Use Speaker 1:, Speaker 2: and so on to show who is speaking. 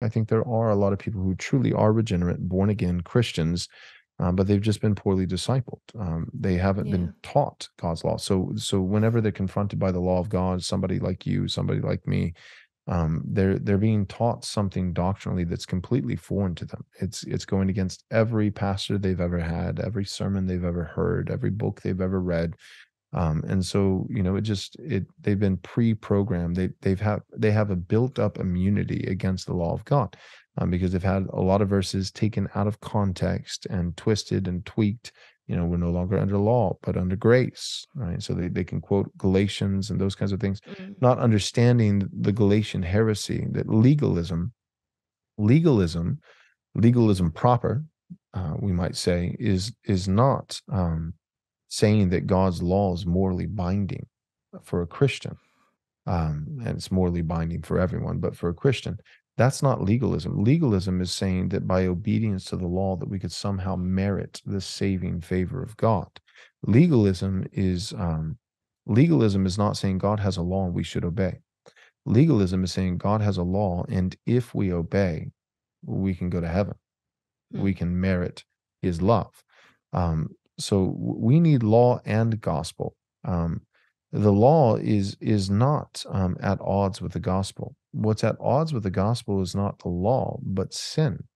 Speaker 1: I think there are a lot of people who truly are regenerate, born again Christians, but they've just been poorly discipled. They haven't
Speaker 2: Yeah.
Speaker 1: been taught God's law. So whenever they're confronted by the law of God, somebody like you, somebody like me, they're being taught something doctrinally that's completely foreign to them. It's going against every pastor they've ever had, every sermon they've ever heard, every book they've ever read. And so, they've been pre-programmed. They have a built-up immunity against the law of God, because they've had a lot of verses taken out of context and twisted and tweaked. We're no longer under law, but under grace, right? So they can quote Galatians and those kinds of things,
Speaker 2: Mm.
Speaker 1: not understanding the Galatian heresy that legalism, legalism proper, we might say, is not saying that God's law is morally binding for a Christian, and it's morally binding for everyone, but for a Christian, that's not legalism. Legalism is saying that by obedience to the law that we could somehow merit the saving favor of God. Legalism is not saying God has a law and we should obey. Legalism is saying God has a law, and if we obey, we can go to heaven. We
Speaker 2: Mm.
Speaker 1: can merit his love. So we need law and gospel. The law is not at odds with the gospel. What's at odds with the gospel is not the law, but sin.